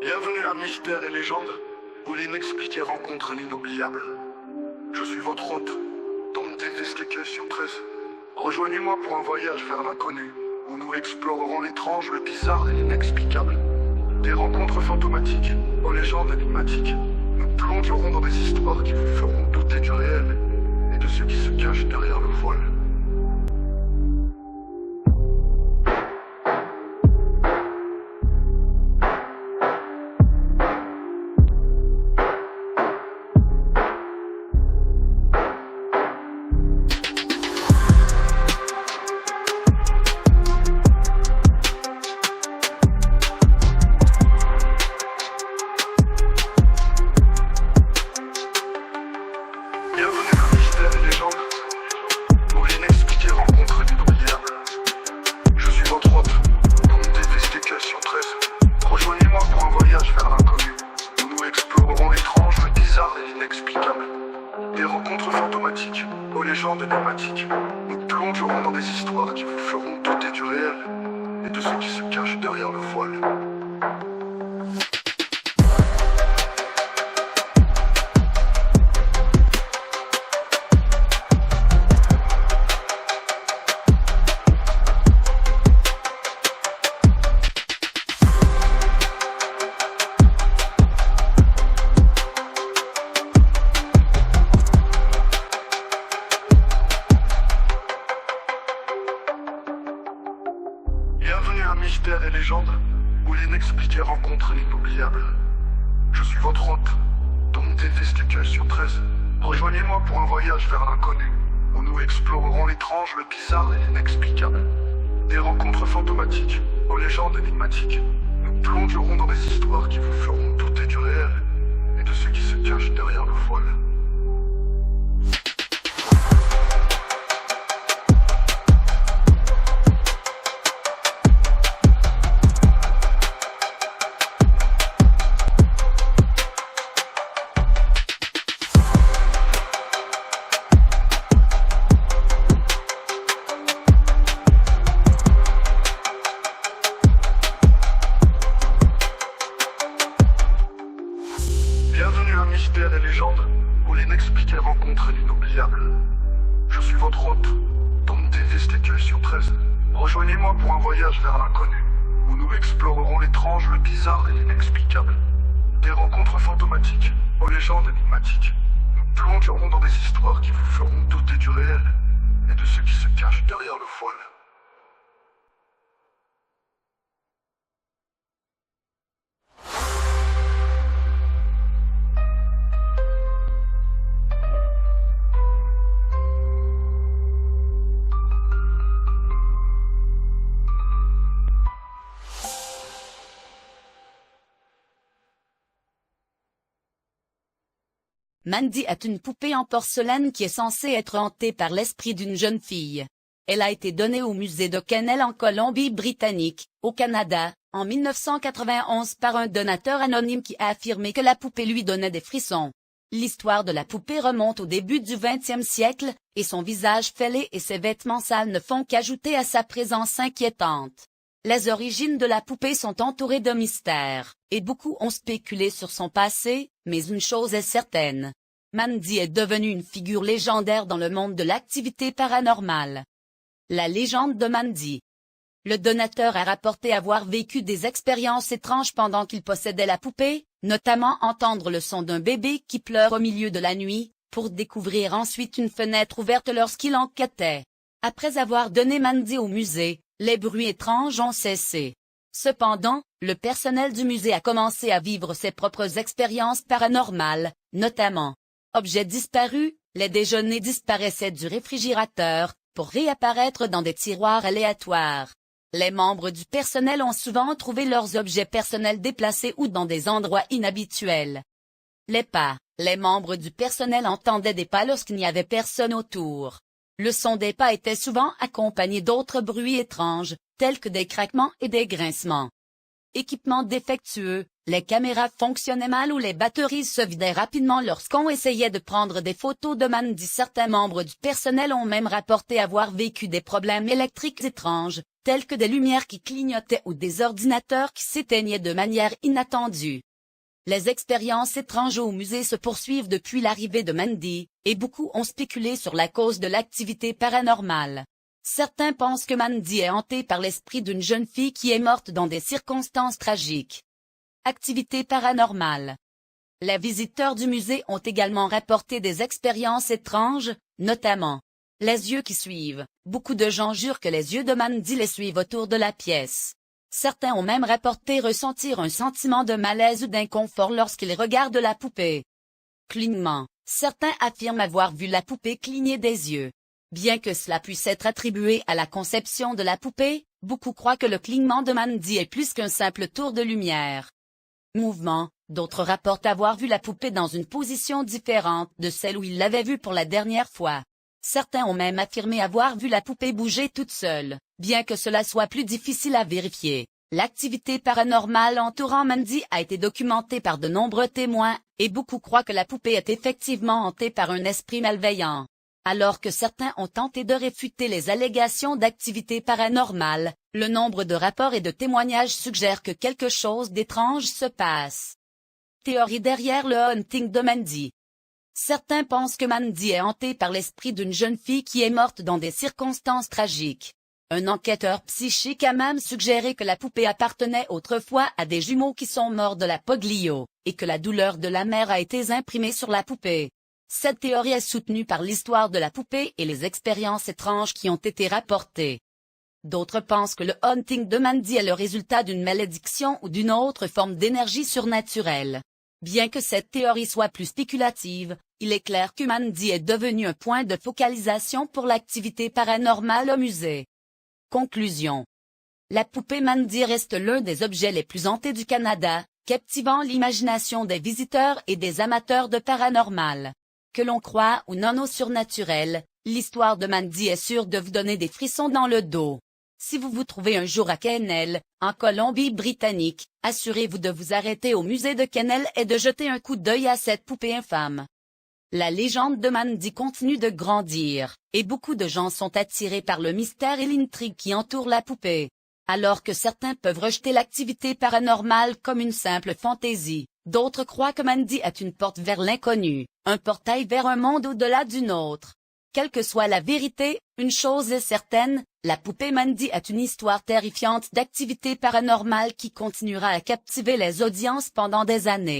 Bienvenue à Mystère et Légende, où l'inexpliqué rencontre l'inoubliable. Je suis votre hôte, dans Investigation 13. Rejoignez-moi pour un voyage vers l'inconnu, où nous explorerons l'étrange, le bizarre et l'inexplicable. Des rencontres fantomatiques, aux légendes énigmatiques. Nous plongerons dans des histoires qui vous feront douter du réel et de ceux qui se cachent derrière le voile. Bienvenue à Mystère et Légende, où l'inexpliqué rencontre l'inoubliable. Je suis votre hôte, dans Investigation 13. Rejoignez-moi pour un voyage vers l'inconnu, où nous explorerons l'étrange, le bizarre et l'inexplicable. Des rencontres fantomatiques, aux légendes énigmatiques. Nous plongerons dans des histoires qui vous feront douter du réel et de ceux qui se cachent derrière le voile. Bienvenue à Mystère et Légende, où l'inexpliqué rencontre l'inoubliable. Je suis votre hôte, dans Investigation 13. Rejoignez-moi pour un voyage vers l'inconnu, où nous explorerons l'étrange, le bizarre et l'inexplicable. Des rencontres fantomatiques, aux légendes énigmatiques. Nous plongerons dans des histoires qui vous feront douter du réel et de ceux qui se cachent derrière le voile. Bienvenue à Mystère et Légende, où l'inexpliqué rencontre l'inoubliable. Je suis votre hôte, dans Investigation 13. Rejoignez-moi pour un voyage vers l'inconnu, où nous explorerons l'étrange, le bizarre et l'inexplicable. Des rencontres fantomatiques, aux légendes énigmatiques. Nous plongerons dans des histoires qui vous feront douter du réel et de ceux qui se cachent derrière le voile. Mandy est une poupée en porcelaine qui est censée être hantée par l'esprit d'une jeune fille. Elle a été donnée au musée de Kennel en Colombie-Britannique, au Canada, en 1991 par un donateur anonyme qui a affirmé que la poupée lui donnait des frissons. L'histoire de la poupée remonte au début du XXe siècle, et son visage fêlé et ses vêtements sales ne font qu'ajouter à sa présence inquiétante. Les origines de la poupée sont entourées de mystères, et beaucoup ont spéculé sur son passé, mais une chose est certaine. Mandy est devenue une figure légendaire dans le monde de l'activité paranormale. La légende de Mandy. Le donateur a rapporté avoir vécu des expériences étranges pendant qu'il possédait la poupée, notamment entendre le son d'un bébé qui pleure au milieu de la nuit, pour découvrir ensuite une fenêtre ouverte lorsqu'il enquêtait. Après avoir donné Mandy au musée, les bruits étranges ont cessé. Cependant, le personnel du musée a commencé à vivre ses propres expériences paranormales, notamment objets disparus, les déjeuners disparaissaient du réfrigérateur, pour réapparaître dans des tiroirs aléatoires. Les membres du personnel ont souvent trouvé leurs objets personnels déplacés ou dans des endroits inhabituels. Les pas. Les membres du personnel entendaient des pas lorsqu'il n'y avait personne autour. Le son des pas était souvent accompagné d'autres bruits étranges, tels que des craquements et des grincements. équipement défectueux, les caméras fonctionnaient mal ou les batteries se vidaient rapidement lorsqu'on essayait de prendre des photos de Mandy. Certains membres du personnel ont même rapporté avoir vécu des problèmes électriques étranges, tels que des lumières qui clignotaient ou des ordinateurs qui s'éteignaient de manière inattendue. Les expériences étranges au musée se poursuivent depuis l'arrivée de Mandy, et beaucoup ont spéculé sur la cause de l'activité paranormale. Certains pensent que Mandy est hantée par l'esprit d'une jeune fille qui est morte dans des circonstances tragiques. Activité paranormale. Les visiteurs du musée ont également rapporté des expériences étranges, notamment les yeux qui suivent. Beaucoup de gens jurent que les yeux de Mandy les suivent autour de la pièce. Certains ont même rapporté ressentir un sentiment de malaise ou d'inconfort lorsqu'ils regardent la poupée. Clignement. Certains affirment avoir vu la poupée cligner des yeux. Bien que cela puisse être attribué à la conception de la poupée, beaucoup croient que le clignement de Mandy est plus qu'un simple tour de lumière. Mouvement. D'autres rapportent avoir vu la poupée dans une position différente de celle où ils l'avaient vue pour la dernière fois. Certains ont même affirmé avoir vu la poupée bouger toute seule, bien que cela soit plus difficile à vérifier. L'activité paranormale entourant Mandy a été documentée par de nombreux témoins, et beaucoup croient que la poupée est effectivement hantée par un esprit malveillant. Alors que certains ont tenté de réfuter les allégations d'activité paranormale, le nombre de rapports et de témoignages suggère que quelque chose d'étrange se passe. Théorie derrière le haunting de Mandy. Certains pensent que Mandy est hantée par l'esprit d'une jeune fille qui est morte dans des circonstances tragiques. Un enquêteur psychique a même suggéré que la poupée appartenait autrefois à des jumeaux qui sont morts de la polio, et que la douleur de la mère a été imprimée sur la poupée. Cette théorie est soutenue par l'histoire de la poupée et les expériences étranges qui ont été rapportées. D'autres pensent que le haunting de Mandy est le résultat d'une malédiction ou d'une autre forme d'énergie surnaturelle. Bien que cette théorie soit plus spéculative, il est clair que Mandy est devenue un point de focalisation pour l'activité paranormale au musée. Conclusion. La poupée Mandy reste l'un des objets les plus hantés du Canada, captivant l'imagination des visiteurs et des amateurs de paranormal. Que l'on croit ou non au surnaturel, l'histoire de Mandy est sûre de vous donner des frissons dans le dos. Si vous vous trouvez un jour à Quesnel, en Colombie-Britannique, assurez-vous de vous arrêter au musée de Quesnel et de jeter un coup d'œil à cette poupée infâme. La légende de Mandy continue de grandir, et beaucoup de gens sont attirés par le mystère et l'intrigue qui entourent la poupée. Alors que certains peuvent rejeter l'activité paranormale comme une simple fantaisie, d'autres croient que Mandy est une porte vers l'inconnu, un portail vers un monde au-delà du nôtre. Quelle que soit la vérité, une chose est certaine, la poupée Mandy est une histoire terrifiante d'activité paranormale qui continuera à captiver les audiences pendant des années.